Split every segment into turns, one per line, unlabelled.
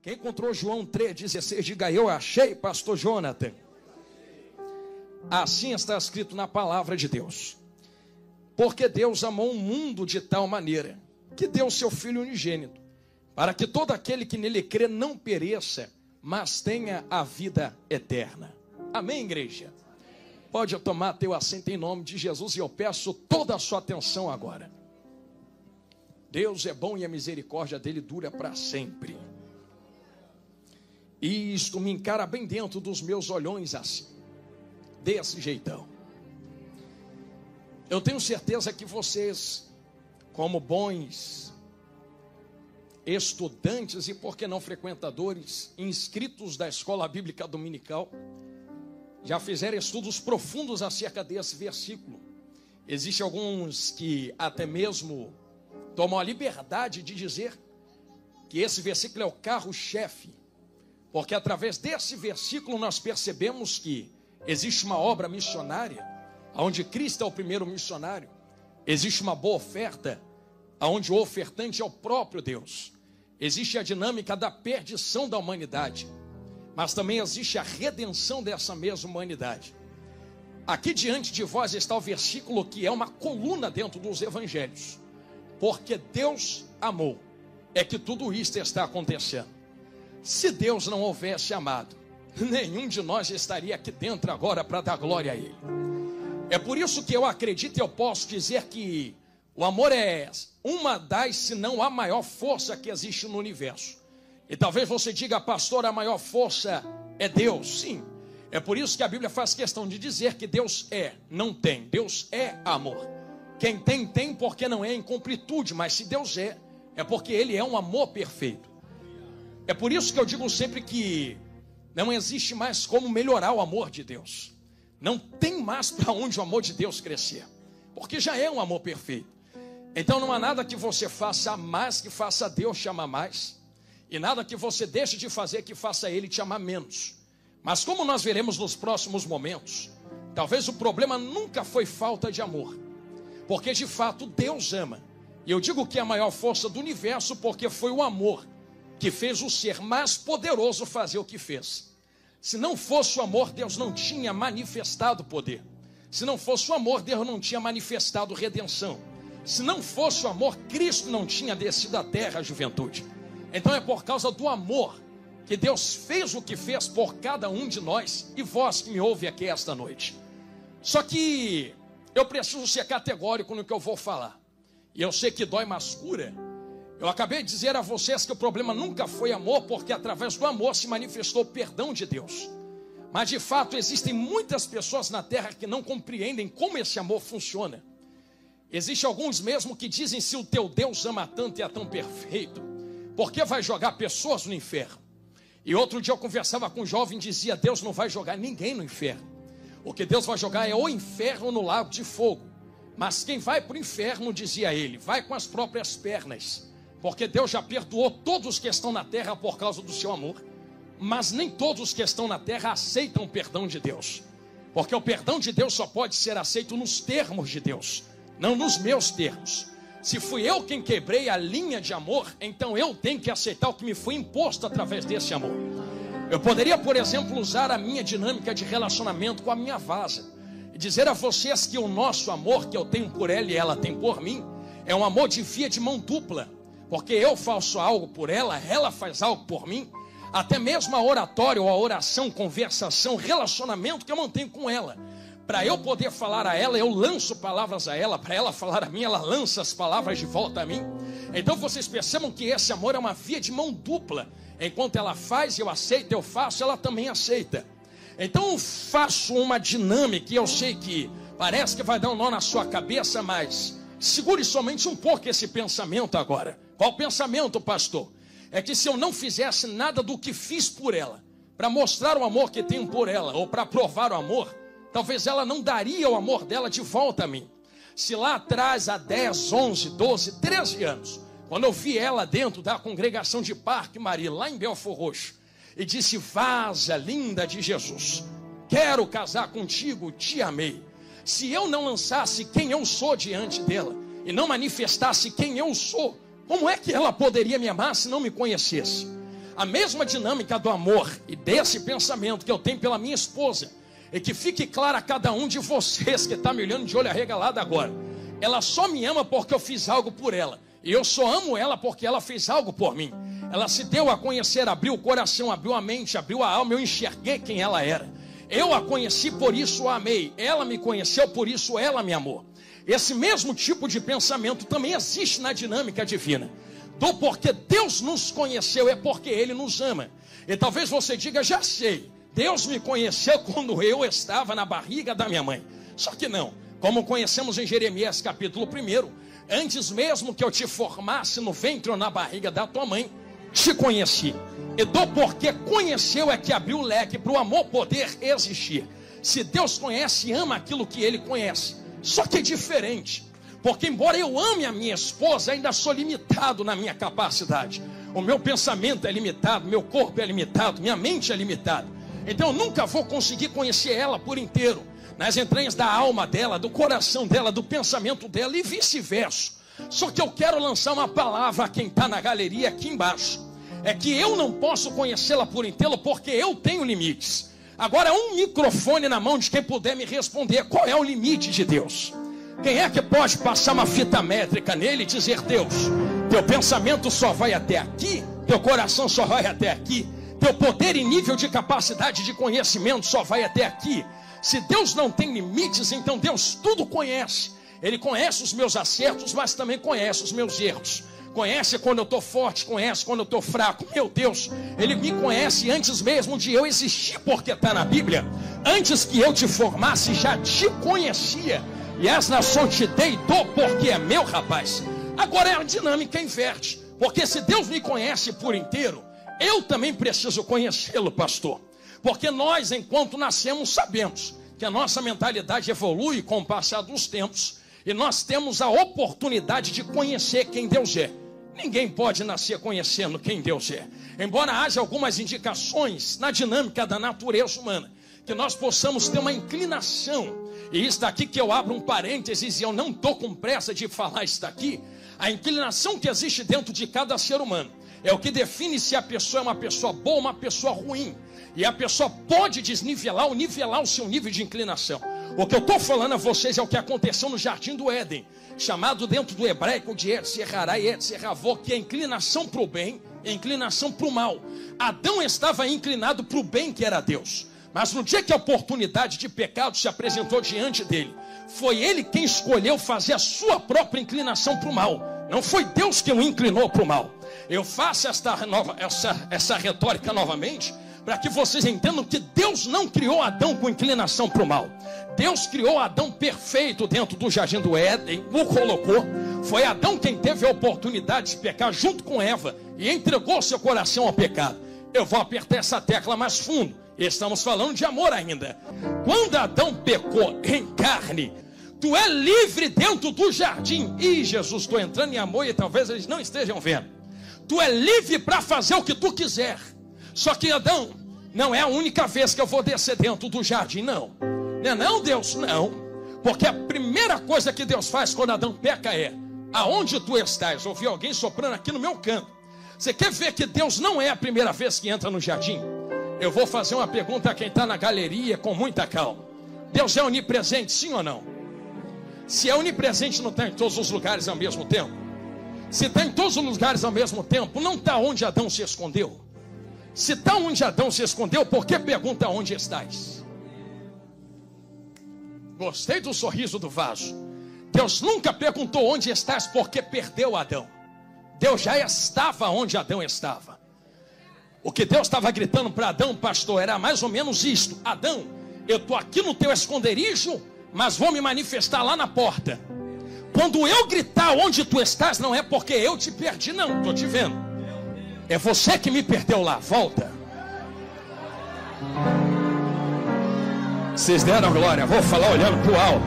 Quem encontrou João 3,16, diga: eu achei, pastor Jonathan. Assim está escrito na palavra de Deus. Porque Deus amou o mundo de tal maneira que deu seu Filho unigênito, para que todo aquele que nele crê não pereça, mas tenha a vida eterna. Amém, igreja? Pode tomar teu assento em nome de Jesus, e eu peço toda a sua atenção agora. Deus é bom e a misericórdia dele dura para sempre. E isto me encara bem dentro dos meus olhões assim, desse jeitão. Eu tenho certeza que vocês, como bons estudantes e por que não frequentadores, inscritos da escola bíblica dominical, já fizeram estudos profundos acerca desse versículo. Existem alguns que até mesmo tomam a liberdade de dizer que esse versículo é o carro-chefe, porque através desse versículo nós percebemos que existe uma obra missionária, onde Cristo é o primeiro missionário. Existe uma boa oferta, onde o ofertante é o próprio Deus. Existe a dinâmica da perdição da humanidade, mas também existe a redenção dessa mesma humanidade. Aqui diante de vós está o versículo que é uma coluna dentro dos evangelhos. Porque Deus amou, é que tudo isto está acontecendo. Se Deus não houvesse amado, nenhum de nós estaria aqui dentro agora para dar glória a Ele. É por isso que eu acredito e eu posso dizer que o amor é uma das, se não a maior força que existe no universo. E talvez você diga: pastor, a maior força é Deus. Sim, é por isso que a Bíblia faz questão de dizer que Deus é, não tem. Deus é amor. Quem tem, tem porque não é em completude, mas se Deus é porque Ele é um amor perfeito. É por isso que eu digo sempre que não existe mais como melhorar o amor de Deus. Não tem mais para onde o amor de Deus crescer, porque já é um amor perfeito. Então não há nada que você faça a mais que faça Deus te amar mais, e nada que você deixe de fazer que faça Ele te amar menos. Mas como nós veremos nos próximos momentos, talvez o problema nunca foi falta de amor, porque de fato Deus ama. E eu digo que é a maior força do universo, porque foi o amor que fez o ser mais poderoso fazer o que fez. Se não fosse o amor, Deus não tinha manifestado poder. Se não fosse o amor, Deus não tinha manifestado redenção. Se não fosse o amor, Cristo não tinha descido à terra, juventude. Então é por causa do amor que Deus fez o que fez por cada um de nós, e vós que me ouve aqui esta noite. Só que eu preciso ser categórico no que eu vou falar, e eu sei que dói, mas cura. Eu acabei de dizer a vocês que o problema nunca foi amor, porque através do amor se manifestou o perdão de Deus. Mas de fato existem muitas pessoas na terra que não compreendem como esse amor funciona. Existem alguns mesmo que dizem: se o teu Deus ama tanto e é tão perfeito, por que vai jogar pessoas no inferno? E outro dia eu conversava com um jovem e dizia: Deus não vai jogar ninguém no inferno. O que Deus vai jogar é o inferno no lago de fogo. Mas quem vai para o inferno, dizia ele, vai com as próprias pernas. Porque Deus já perdoou todos que estão na terra por causa do seu amor. Mas nem todos que estão na terra aceitam o perdão de Deus. Porque o perdão de Deus só pode ser aceito nos termos de Deus, não nos meus termos. Se fui eu quem quebrei a linha de amor, então eu tenho que aceitar o que me foi imposto através desse amor. Eu poderia, por exemplo, usar a minha dinâmica de relacionamento com a minha vaza e dizer a vocês que o nosso amor que eu tenho por ela e ela tem por mim é um amor de via de mão dupla. Porque eu faço algo por ela, ela faz algo por mim. Até mesmo a oratória, ou a oração, conversação, relacionamento que eu mantenho com ela. Para eu poder falar a ela, eu lanço palavras a ela. Para ela falar a mim, ela lança as palavras de volta a mim. Então vocês percebam que esse amor é uma via de mão dupla. Enquanto ela faz, eu aceito, eu faço, ela também aceita. Então eu faço uma dinâmica, e eu sei que parece que vai dar um nó na sua cabeça, mas segure somente um pouco esse pensamento agora. Qual pensamento, pastor? É que se eu não fizesse nada do que fiz por ela, para mostrar o amor que tenho por ela, ou para provar o amor, talvez ela não daria o amor dela de volta a mim. Se lá atrás, há 10, 11, 12, 13 anos, quando eu vi ela dentro da congregação de Parque Maria, lá em Belfor Roxo, e disse: vaza linda de Jesus, quero casar contigo, te amei. Se eu não lançasse quem eu sou diante dela, e não manifestasse quem eu sou, como é que ela poderia me amar se não me conhecesse? A mesma dinâmica do amor e desse pensamento que eu tenho pela minha esposa, e que fique claro a cada um de vocês que está me olhando de olho arregalado agora. Ela só me ama porque eu fiz algo por ela. E eu só amo ela porque ela fez algo por mim. Ela se deu a conhecer, abriu o coração, abriu a mente, abriu a alma. Eu enxerguei quem ela era. Eu a conheci, por isso a amei. Ela me conheceu, por isso ela me amou. Esse mesmo tipo de pensamento também existe na dinâmica divina. Do porquê Deus nos conheceu é porque Ele nos ama. E talvez você diga, já sei, Deus me conheceu quando eu estava na barriga da minha mãe. Só que não, como conhecemos em Jeremias capítulo 1, antes mesmo que eu te formasse no ventre ou na barriga da tua mãe, te conheci. E do porquê conheceu é que abriu o leque para o amor poder existir. Se Deus conhece e ama aquilo que Ele conhece. Só que é diferente. Porque embora eu ame a minha esposa, ainda sou limitado na minha capacidade. O meu pensamento é limitado, meu corpo é limitado, minha mente é limitada. Então eu nunca vou conseguir conhecer ela por inteiro. Nas entranhas da alma dela, do coração dela, do pensamento dela e vice-versa. Só que eu quero lançar uma palavra a quem está na galeria aqui embaixo. É que eu não posso conhecê-la por inteiro porque eu tenho limites. Agora um microfone na mão de quem puder me responder qual é o limite de Deus. Quem é que pode passar uma fita métrica nele e dizer, Deus, teu pensamento só vai até aqui, teu coração só vai até aqui, teu poder e nível de capacidade de conhecimento só vai até aqui. Se Deus não tem limites, então Deus tudo conhece. Ele conhece os meus acertos, mas também conhece os meus erros. Conhece quando eu estou forte, conhece quando eu estou fraco. Meu Deus, Ele me conhece antes mesmo de eu existir, porque está na Bíblia. Antes que eu te formasse, já te conhecia. E as nações te dei dou porque é meu, rapaz. Agora a dinâmica inverte. Porque se Deus me conhece por inteiro, eu também preciso conhecê-lo, pastor. Porque nós, enquanto nascemos, sabemos que a nossa mentalidade evolui com o passar dos tempos. E nós temos a oportunidade de conhecer quem Deus é. Ninguém pode nascer conhecendo quem Deus é. Embora haja algumas indicações na dinâmica da natureza humana, que nós possamos ter uma inclinação. E está aqui que eu abro um parênteses e eu não estou com pressa de falar isso daqui. A inclinação que existe dentro de cada ser humano é o que define se a pessoa é uma pessoa boa ou uma pessoa ruim. E a pessoa pode desnivelar ou nivelar o seu nível de inclinação. O que eu estou falando a vocês é o que aconteceu no Jardim do Éden, chamado dentro do hebraico de Yetzer Hará e Yetzer Havó, que é a inclinação para o bem e a inclinação para o mal. Adão estava inclinado para o bem, que era Deus. Mas no dia que a oportunidade de pecado se apresentou diante dele, foi ele quem escolheu fazer a sua própria inclinação para o mal. Não foi Deus que o inclinou para o mal. Eu faço essa retórica novamente, para que vocês entendam que Deus não criou Adão com inclinação para o mal. Deus criou Adão perfeito dentro do Jardim do Éden, o colocou. Foi Adão quem teve a oportunidade de pecar junto com Eva e entregou seu coração ao pecado. Eu vou apertar essa tecla mais fundo. Estamos falando de amor ainda. Quando Adão pecou em carne, tu é livre dentro do jardim. Ih, Jesus, estou entrando em amor e talvez eles não estejam vendo. Tu é livre para fazer o que tu quiser. Só que Adão, não é a única vez que eu vou descer dentro do jardim, não. Não, Deus, não. Porque a primeira coisa que Deus faz quando Adão peca é: aonde tu estás? Ouvi alguém soprando aqui no meu canto. Você quer ver que Deus não é a primeira vez que entra no jardim? Eu vou fazer uma pergunta a quem está na galeria com muita calma. Deus é onipresente, sim ou não? Se é onipresente, não está em todos os lugares ao mesmo tempo? Se está em todos os lugares ao mesmo tempo, não está onde Adão se escondeu? Se está onde Adão se escondeu, por que pergunta onde estás? Gostei do sorriso do vaso. Deus nunca perguntou onde estás porque perdeu Adão. Deus já estava onde Adão estava. O que Deus estava gritando para Adão, pastor, era mais ou menos isto: Adão, eu estou aqui no teu esconderijo, mas vou me manifestar lá na porta. Quando eu gritar onde tu estás, não é porque eu te perdi, não, estou te vendo. É você que me perdeu lá, volta. Vocês deram glória, vou falar olhando para o alto.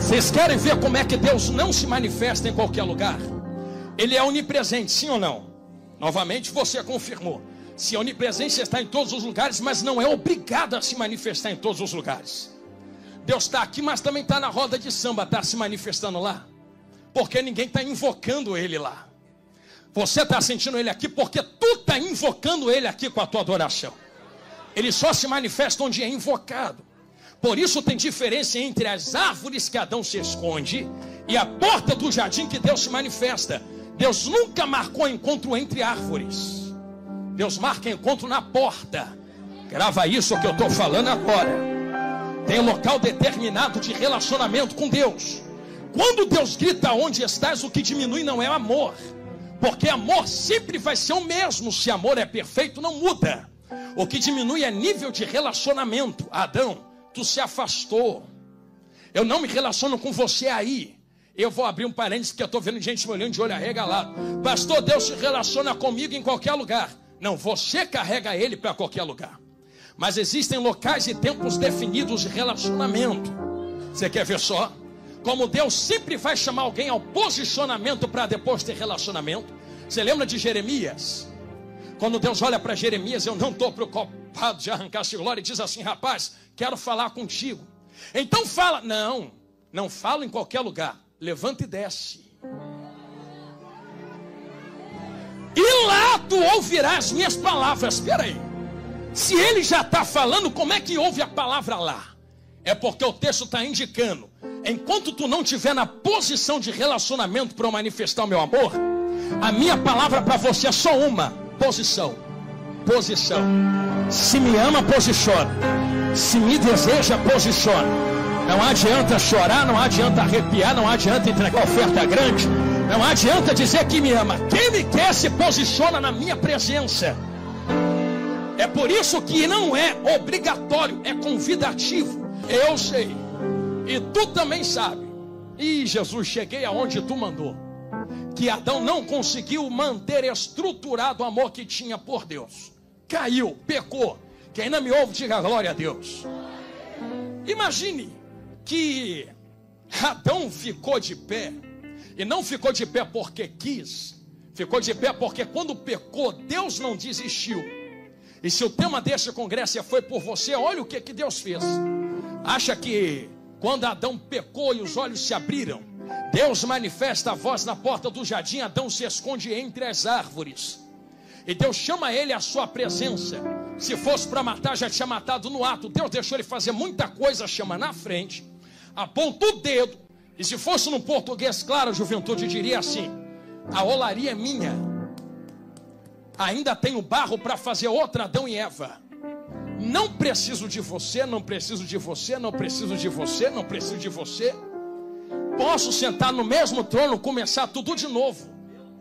Vocês querem ver como é que Deus não se manifesta em qualquer lugar? Ele é onipresente, sim ou não? Novamente você confirmou. Se a onipresença está em todos os lugares, mas não é obrigado a se manifestar em todos os lugares. Deus está aqui, mas também está na roda de samba, está se manifestando lá, porque ninguém está invocando Ele lá. Você está sentindo Ele aqui porque tu está invocando Ele aqui com a tua adoração. Ele só se manifesta onde é invocado. Por isso tem diferença entre as árvores que Adão se esconde e a porta do jardim que Deus se manifesta. Deus nunca marcou encontro entre árvores. Deus marca encontro na porta. Grava isso que eu estou falando agora. Tem um local determinado de relacionamento com Deus. Quando Deus grita onde estás, o que diminui não é amor. Porque amor sempre vai ser o mesmo. Se amor é perfeito, não muda. O que diminui é nível de relacionamento. Adão, tu se afastou. Eu não me relaciono com você aí. Eu vou abrir um parênteses que eu estou vendo gente me olhando de olho arregalado. Pastor, Deus se relaciona comigo em qualquer lugar. Não, você carrega Ele para qualquer lugar. Mas existem locais e tempos definidos de relacionamento. Você quer ver só? Como Deus sempre vai chamar alguém ao posicionamento para depois ter relacionamento. Você lembra de Jeremias? Quando Deus olha para Jeremias, eu não estou preocupado de arrancar-se glória, e diz assim: rapaz, quero falar contigo. Então fala. Não falo em qualquer lugar. Levanta e desce. E lá tu ouvirás minhas palavras. Espera aí. Se ele já está falando, como é que ouve a palavra lá? É porque o texto está indicando: enquanto tu não estiver na posição de relacionamento para eu manifestar o meu amor, a minha palavra para você é só uma: posição. Posição. Se me ama, posiciona. Se me deseja, posiciona. Não adianta chorar, não adianta arrepiar, não adianta entregar oferta grande, não adianta dizer que me ama. Quem me quer se posiciona na minha presença. É por isso que não é obrigatório, é convidativo. Eu sei, e tu também sabe. E Jesus, cheguei aonde tu mandou. Que Adão não conseguiu manter estruturado o amor que tinha por Deus. Caiu, pecou. Quem não me ouve, diga glória a Deus. Imagine que Adão ficou de pé. E não ficou de pé porque quis. Ficou de pé porque quando pecou, Deus não desistiu. E se o tema desse congresso foi por você, olha o que Deus fez. Acha que quando Adão pecou e os olhos se abriram, Deus manifesta a voz na porta do jardim, Adão se esconde entre as árvores. E Deus chama ele à sua presença. Se fosse para matar, já tinha matado no ato. Deus deixou ele fazer muita coisa, chama na frente, aponta o dedo. E se fosse no português claro, a juventude diria assim: a olaria é minha. Ainda tenho barro para fazer outra Adão e Eva. Não preciso de você, não preciso de você, não preciso de você, não preciso de você. Posso sentar no mesmo trono, começar tudo de novo.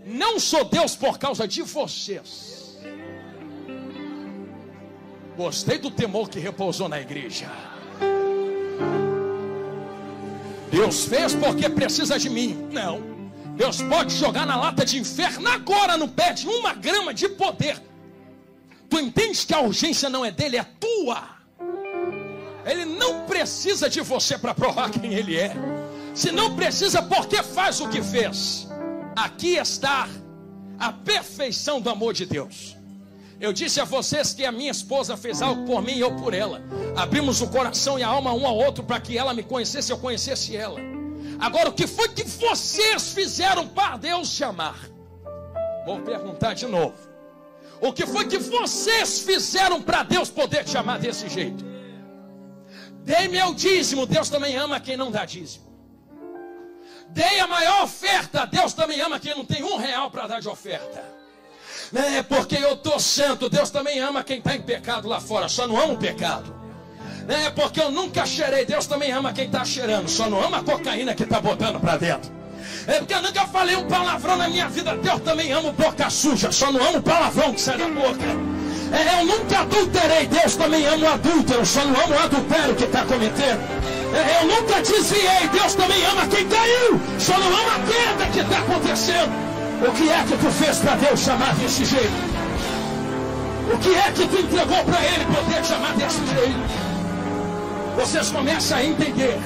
Não sou Deus por causa de vocês. Gostei do temor que repousou na igreja. Deus fez porque precisa de mim. Não. Deus pode jogar na lata de inferno agora, não perde 1 grama de poder. Tu entendes que a urgência não é dele, é tua. Ele não precisa de você para provar quem ele é. Se não precisa, por que faz o que fez? Aqui está a perfeição do amor de Deus. Eu disse a vocês que a minha esposa fez algo por mim e eu por ela. Abrimos o coração e a alma um ao outro para que ela me conhecesse e eu conhecesse ela. Agora, o que foi que vocês fizeram para Deus te amar? Vou perguntar de novo. O que foi que vocês fizeram para Deus poder te amar desse jeito? Dei meu dízimo, Deus também ama quem não dá dízimo. Dei a maior oferta, Deus também ama quem não tem R$1 para dar de oferta. É porque eu estou santo, Deus também ama quem está em pecado lá fora, só não ama o pecado. É porque eu nunca cheirei, Deus também ama quem está cheirando, só não ama a cocaína que está botando para dentro. É porque eu nunca falei um palavrão na minha vida, Deus também ama boca suja, só não ama o palavrão que sai da boca. Eu nunca adulterei, Deus também ama o adúltero, só não ama o adultério que está cometendo. Eu nunca desviei, Deus também ama quem caiu, só não ama a queda que está acontecendo. O que é que tu fez para Deus chamar desse jeito? O que é que tu entregou para Ele poder chamar desse jeito? Vocês começam a entender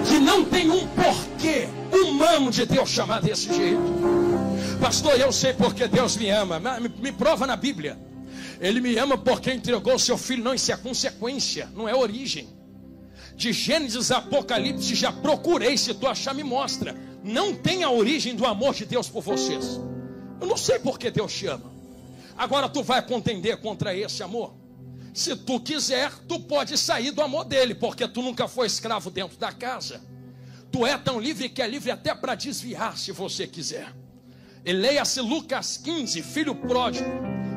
que não tem um porquê humano de Deus chamar desse jeito. Pastor, eu sei porque Deus me ama. Me prova na Bíblia. Ele me ama porque entregou o seu filho. Não, isso é consequência, não é origem. De Gênesis a Apocalipse já procurei, se tu achar me mostra. Não tem a origem do amor de Deus por vocês. Eu não sei por que Deus te ama. Agora tu vai contender contra esse amor? Se tu quiser, tu pode sair do amor dele, porque tu nunca foi escravo dentro da casa. Tu é tão livre que é livre até para desviar, se você quiser. E leia-se Lucas 15, filho pródigo,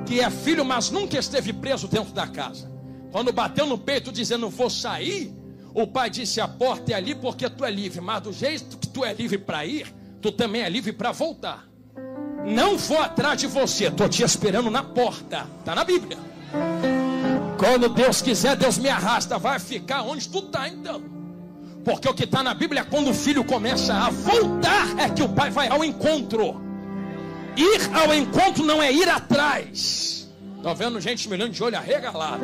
que é filho, mas nunca esteve preso dentro da casa. Quando bateu no peito dizendo, vou sair, o pai disse, a porta é ali porque tu é livre, mas do jeito que tu é livre para ir, tu também é livre para voltar. Não vou atrás de você, estou te esperando na porta. Está na Bíblia. Quando Deus quiser, Deus me arrasta. Vai ficar onde tu está então. Porque o que está na Bíblia é quando o filho começa a voltar, é que o pai vai ao encontro. Ir ao encontro não é ir atrás. Estou vendo gente me olhando de olho arregalado.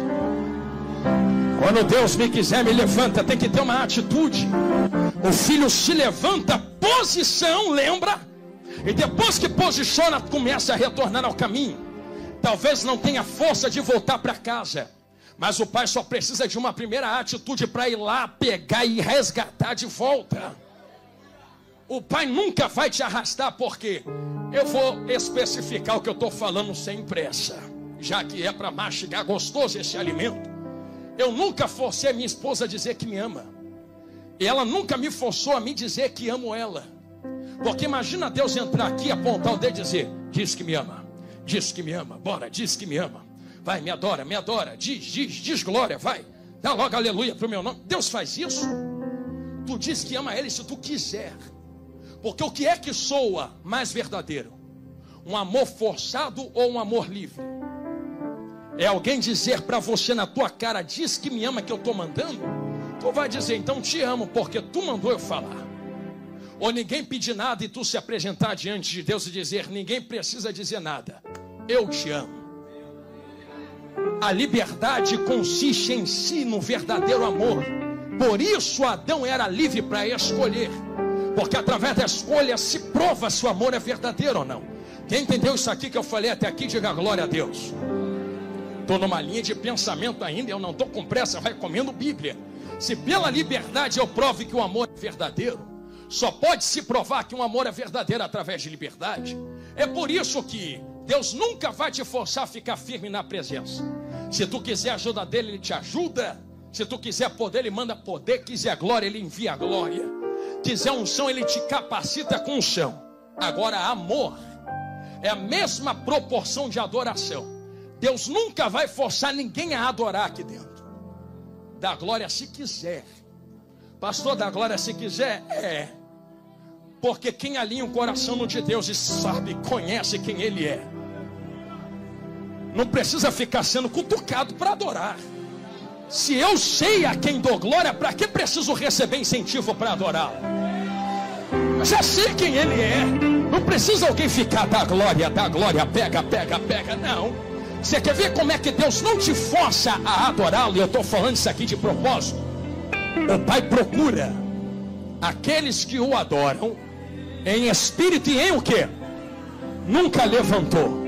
Quando Deus me quiser, me levanta. Tem que ter uma atitude. O filho se levanta, posição, lembra? E depois que posiciona, começa a retornar ao caminho. Talvez não tenha força de voltar para casa, mas o pai só precisa de uma primeira atitude para ir lá, pegar e resgatar de volta. O pai nunca vai te arrastar, porque eu vou especificar o que eu estou falando sem pressa, já que é para mastigar gostoso esse alimento. Eu nunca forcei minha esposa a dizer que me ama, e ela nunca me forçou a me dizer que amo ela. Porque imagina Deus entrar aqui, apontar o dedo e dizer, diz que me ama, diz que me ama, bora, diz que me ama, vai, me adora, diz glória, vai, dá logo aleluia para o meu nome. Deus faz isso. Tu diz que ama Ele se tu quiser, porque o que é que soa mais verdadeiro? Um amor forçado ou um amor livre? É alguém dizer para você na tua cara, diz que me ama, que eu estou mandando? Tu vai dizer, então te amo porque tu mandou eu falar. Ou ninguém pedir nada e tu se apresentar diante de Deus e dizer, ninguém precisa dizer nada, eu te amo. A liberdade consiste em si no verdadeiro amor. Por isso Adão era livre para escolher, porque através da escolha se prova se o amor é verdadeiro ou não. Quem entendeu isso aqui que eu falei até aqui, diga glória a Deus. Estou numa linha de pensamento ainda, eu não estou com pressa, vai comendo Bíblia. Se pela liberdade eu provo que o amor é verdadeiro, só pode se provar que um amor é verdadeiro através de liberdade. É por isso que Deus nunca vai te forçar a ficar firme na presença. Se tu quiser a ajuda dele, ele te ajuda. Se tu quiser poder, ele manda poder. Quiser glória, ele envia glória. Quiser unção, ele te capacita com unção. Agora, amor é a mesma proporção de adoração. Deus nunca vai forçar ninguém a adorar aqui dentro. Dá glória se quiser. Pastor, dá glória se quiser? É. Porque quem alinha o coração no de Deus e sabe, conhece quem Ele é, não precisa ficar sendo cutucado para adorar. Se eu sei a quem dou glória, para que preciso receber incentivo para adorá-lo? Eu já sei quem Ele é. Não precisa alguém ficar, dá glória, pega. Não. Você quer ver como é que Deus não te força a adorá-lo? E eu estou falando isso aqui de propósito. O Pai procura aqueles que o adoram em espírito e em o quê? Nunca levantou,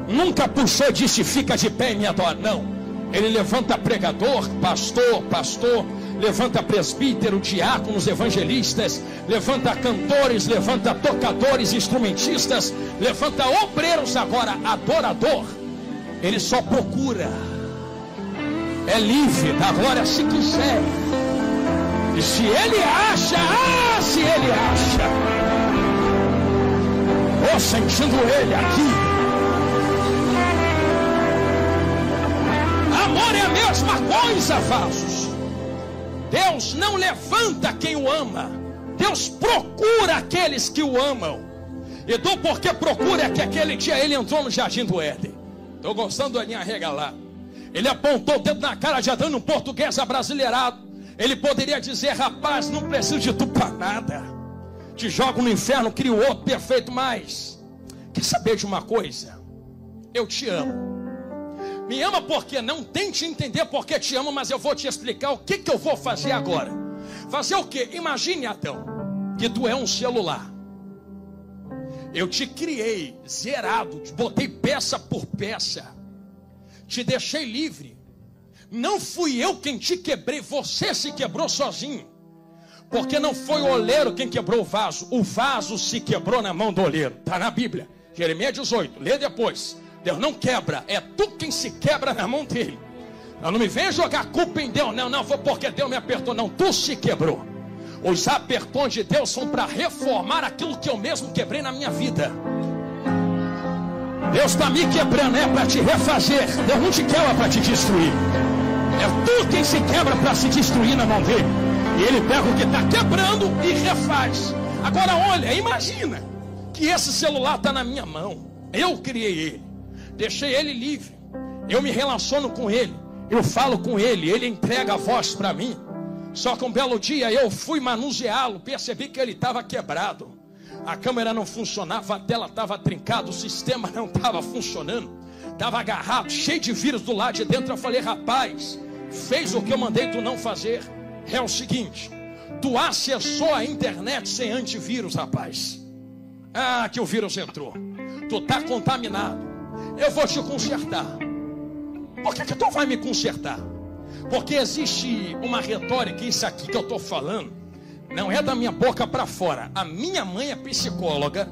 nunca puxou e disse fica de pé e me adora. Não, ele levanta pregador, pastor, levanta presbítero, diáconos, evangelistas, levanta cantores, levanta tocadores, instrumentistas, levanta obreiros. Agora adorador, ele só procura. É livre, dá glória se quiser. E se ele acha, se ele acha, ou sentindo ele aqui, amor é a mesma coisa, vasos. Deus não levanta quem o ama, Deus procura aqueles que o amam. E do porquê procura é que aquele dia ele entrou no jardim do Éden. Estou gostando da linha regalada. Ele apontou o dedo na cara de Adão, no português abrasileirado. Ele poderia dizer, rapaz, não preciso de tu para nada. Te jogo no inferno, crio outro perfeito, mas quer saber de uma coisa? Eu te amo. Me ama porque não tente entender porque te amo, mas eu vou te explicar o que eu vou fazer agora. Fazer o quê? Imagine, Adão, que tu é um celular. Eu te criei zerado, te botei peça por peça. Te deixei livre. Não fui eu quem te quebrei, você se quebrou sozinho. Porque não foi o oleiro quem quebrou o vaso se quebrou na mão do oleiro. Está na Bíblia. Jeremias 18, lê depois. Deus não quebra, é tu quem se quebra na mão dele. Não me venha jogar culpa em Deus, não foi porque Deus me apertou, não, tu se quebrou. Os apertões de Deus são para reformar aquilo que eu mesmo quebrei na minha vida. Deus está me quebrando, é para te refazer. Deus não te quebra para te destruir. É tu quem se quebra para se destruir na mão dele. E ele pega o que está quebrando e refaz. Agora olha, imagina que esse celular está na minha mão. Eu criei ele, deixei ele livre. Eu me relaciono com ele, eu falo com ele, ele entrega a voz para mim. Só que um belo dia eu fui manuseá-lo, percebi que ele estava quebrado. A câmera não funcionava, a tela estava trincada, o sistema não estava funcionando. Estava agarrado, cheio de vírus do lado de dentro. Eu falei, rapaz, fez o que eu mandei tu não fazer. É o seguinte, tu acessou a internet sem antivírus, rapaz. Ah, que o vírus entrou. Tu está contaminado. Eu vou te consertar. Por que tu vai me consertar? Porque existe uma retórica, isso aqui que eu estou falando não é da minha boca para fora. A minha mãe é psicóloga,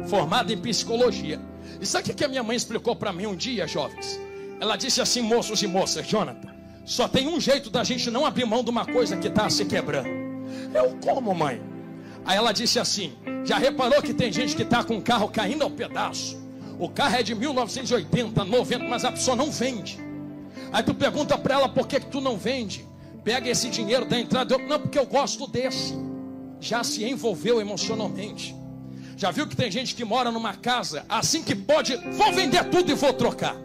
formada em psicologia. E sabe o que a minha mãe explicou para mim um dia, jovens? Ela disse assim, moços e moças, Jonathan, só tem um jeito da gente não abrir mão de uma coisa que está se quebrando. Eu como, mãe? Aí ela disse assim, já reparou que tem gente que está com o carro caindo ao pedaço? O carro é de 1980, 90, mas a pessoa não vende. Aí tu pergunta para ela, por que tu não vende? Pega esse dinheiro da entrada. Não, porque eu gosto desse. Já se envolveu emocionalmente. Já viu que tem gente que mora numa casa, assim que pode, vou vender tudo e vou trocar.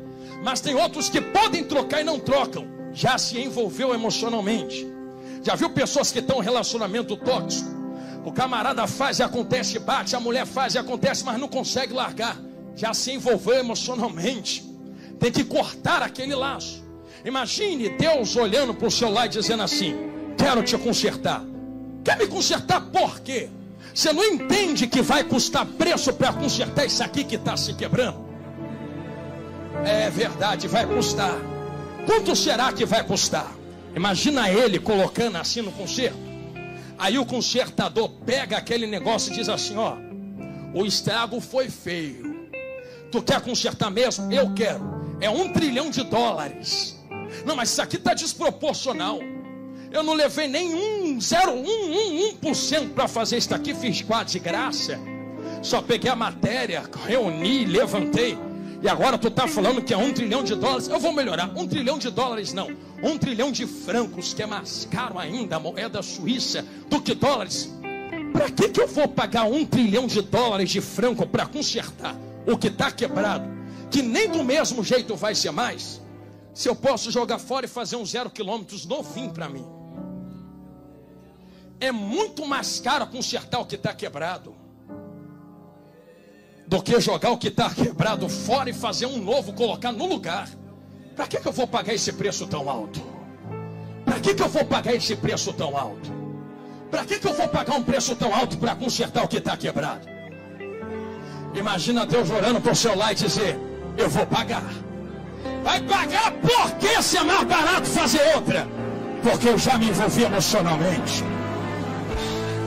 Mas tem outros que podem trocar e não trocam. Já se envolveu emocionalmente. Já viu pessoas que estão em relacionamento tóxico? O camarada faz e acontece, bate, a mulher faz e acontece, mas não consegue largar. Já se envolveu emocionalmente. Tem que cortar aquele laço. Imagine Deus olhando para o seu lado e dizendo assim, quero te consertar. Quer me consertar por quê? Você não entende que vai custar preço para consertar isso aqui que está se quebrando? É verdade, vai custar. Quanto será que vai custar? Imagina ele colocando assim no conserto. Aí o consertador pega aquele negócio e diz assim, ó, o estrago foi feio. Tu quer consertar mesmo? Eu quero. É $1 trilhão. Não, mas isso aqui está desproporcional. Eu não levei nem 0,1% para fazer isso aqui, fiz quase de graça. Só peguei a matéria, reuni, levantei. E agora tu está falando que é $1 trilhão. Eu vou melhorar, $1 trilhão não, $1 trilhão de francos, que é mais caro ainda, a moeda suíça, do que dólares. Para que eu vou pagar $1 trilhão de franco para consertar o que está quebrado, que nem do mesmo jeito vai ser mais, se eu posso jogar fora e fazer um 0 quilômetros novinho para mim? É muito mais caro consertar o que está quebrado do que jogar o que está quebrado fora e fazer um novo, colocar no lugar. Para que eu vou pagar esse preço tão alto? Para que eu vou pagar esse preço tão alto? Para que eu vou pagar um preço tão alto para consertar o que está quebrado? Imagina Deus orando para o seu lar e dizer, eu vou pagar. Vai pagar porque se é mais barato fazer outra? Porque eu já me envolvi emocionalmente.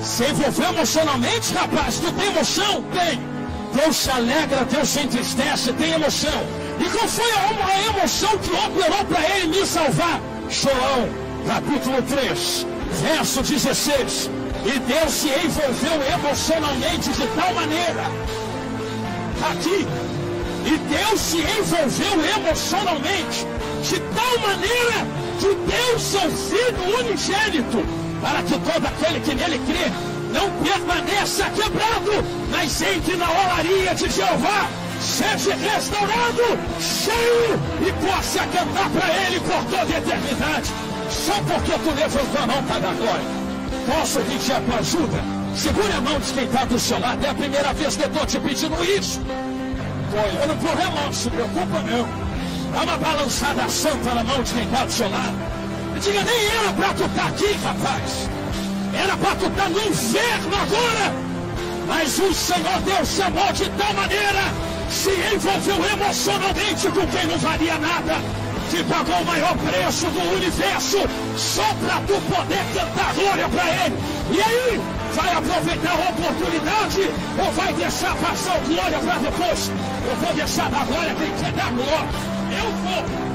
Se envolveu emocionalmente, rapaz, tu tem emoção? Tem. Deus se alegra, Deus se entristece, tem emoção. E qual foi a emoção que operou para ele me salvar? João, capítulo 3, verso 16. E Deus se envolveu emocionalmente de tal maneira, aqui, e Deus se envolveu emocionalmente de tal maneira que deu seu Filho unigênito, para que todo aquele que nele crê não permaneça quebrado, mas entre na olaria de Jeová, seja restaurado, cheio, e possa cantar para ele por toda a eternidade. Só porque tu levantou a mão para dar glória. Posso pedir a tua ajuda? Segure a mão de quem está do seu lado. É a primeira vez que eu estou te pedindo isso. Estou olhando para o relógio, não se preocupa não. Dá uma balançada santa na mão de quem está do seu lado. E diga, nem era para tu estar aqui, rapaz. Era para tu estar no inferno agora. Mas o Senhor Deus se amou de tal maneira, se envolveu emocionalmente com quem não valia nada, que pagou o maior preço do universo, só para tu poder cantar glória para Ele. E aí, Vai aproveitar a oportunidade ou vai deixar passar o glória para depois? Eu vou deixar da glória quem quer dar glória. Eu vou.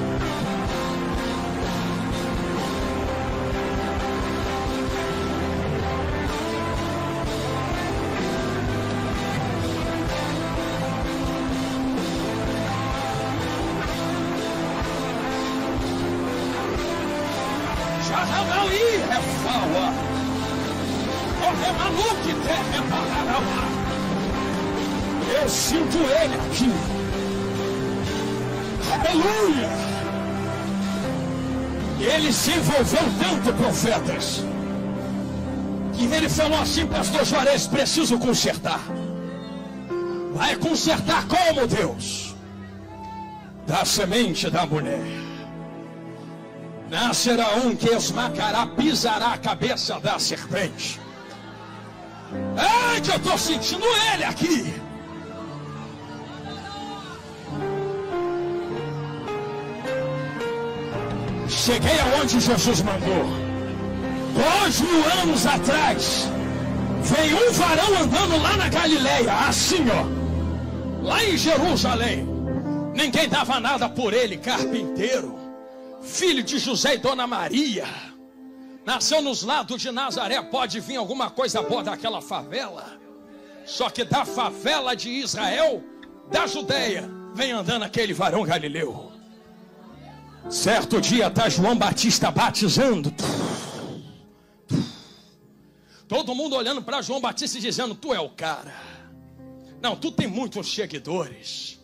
Eu sinto ele aqui. Aleluia. Ele se envolveu tanto, profetas, que ele falou assim: pastor Juarez, preciso consertar. Vai consertar como, Deus? Da semente da mulher nascerá um que esmagará, pisará a cabeça da serpente. É que eu estou sentindo ele aqui. Cheguei aonde Jesus mandou. 2000 anos atrás, veio um varão andando lá na Galileia, assim ó, lá em Jerusalém. Ninguém dava nada por ele, carpinteiro, filho de José e Dona Maria. Nasceu nos lados de Nazaré. Pode vir alguma coisa boa daquela favela. Só que da favela de Israel, da Judeia, vem andando aquele varão galileu. Certo dia está João Batista batizando. Todo mundo olhando para João Batista e dizendo: tu é o cara. Não, tu tem muitos seguidores.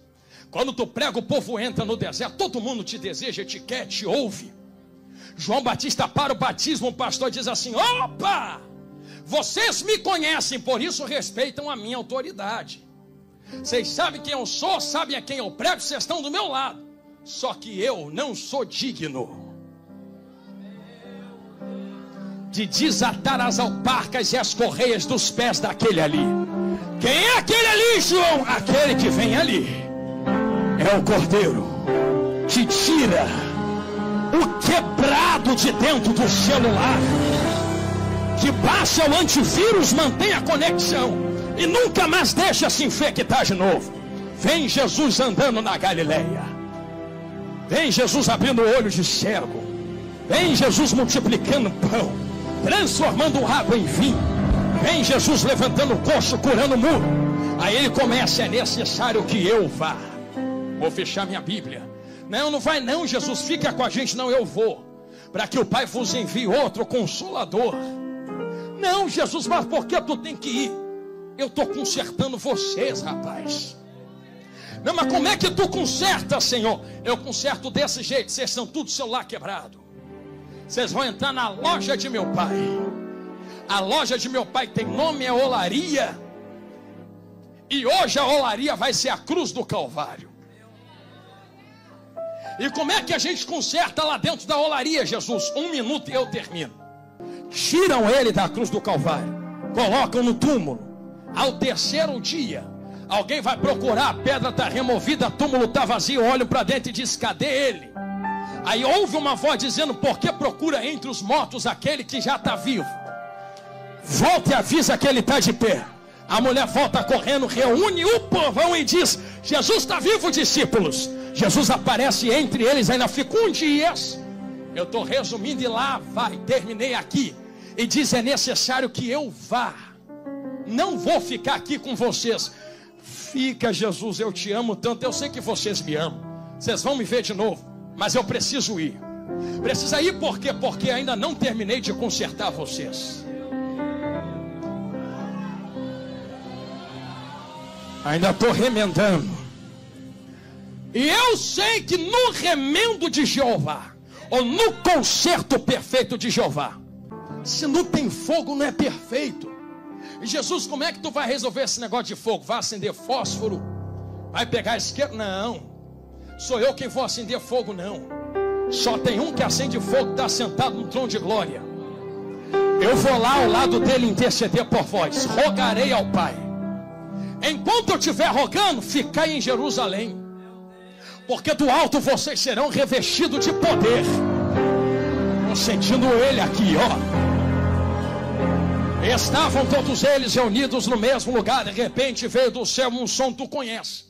Quando tu prega, o povo entra no deserto, todo mundo te deseja, te quer, te ouve. João Batista para o batismo, o pastor diz assim: opa, vocês me conhecem, por isso respeitam a minha autoridade. Vocês sabem quem eu sou, sabem a quem eu prego, vocês estão do meu lado. Só que eu não sou digno de desatar as alparcas e as correias dos pés daquele ali. Quem é aquele ali, João? Aquele que vem ali é o Cordeiro que tira o quebrado de dentro do celular, que baixa o antivírus, mantém a conexão e nunca mais deixa se infectar de novo. Vem Jesus andando na Galileia. Vem Jesus abrindo o olho de cego. Vem Jesus multiplicando pão, transformando água em vinho. Vem Jesus levantando o coxo, curando o muro. Aí ele começa: é necessário que eu vá. Vou fechar minha Bíblia. Não, não vai não, Jesus, fica com a gente. Não, eu vou, para que o Pai vos envie outro Consolador. Não, Jesus, mas por que tu tem que ir? Eu estou consertando vocês, rapaz. Não, mas como é que tu conserta, Senhor? Eu conserto desse jeito. Vocês são tudo celular quebrado. Vocês vão entrar na loja de meu pai. A loja de meu pai tem nome, é Olaria. E hoje a Olaria vai ser a cruz do Calvário. E como é que a gente conserta lá dentro da Olaria, Jesus? 1 minuto e eu termino. Tiram ele da cruz do Calvário, colocam no túmulo. Ao terceiro dia, alguém vai procurar, a pedra está removida, o túmulo está vazio, olha para dentro e diz: cadê ele? Aí ouve uma voz dizendo: por que procura entre os mortos aquele que já está vivo? Volta e avisa que ele está de pé. A mulher volta correndo, reúne o povão e diz: Jesus está vivo, discípulos. Jesus aparece entre eles, ainda fica 1 dia. Eu estou resumindo e lá vai, terminei aqui. E diz: é necessário que eu vá. Não vou ficar aqui com vocês. Fica, Jesus, eu te amo tanto. Eu sei que vocês me amam. Vocês vão me ver de novo, mas eu preciso ir. Precisa ir por quê? Porque ainda não terminei de consertar vocês. Ainda estou remendando. E eu sei que no remendo de Jeová, ou no conserto perfeito de Jeová, se não tem fogo, não é perfeito. E Jesus, como é que tu vai resolver esse negócio de fogo? Vai acender fósforo? Vai pegar isqueiro? Não. Sou eu quem vou acender fogo, não. Só tem um que acende fogo, está sentado no trono de glória. Eu vou lá ao lado dele interceder por vós. Rogarei ao Pai. Enquanto eu estiver rogando, ficai em Jerusalém, porque do alto vocês serão revestidos de poder. Estou sentindo ele aqui, ó. Estavam todos eles reunidos no mesmo lugar. De repente veio do céu um som, tu conhece.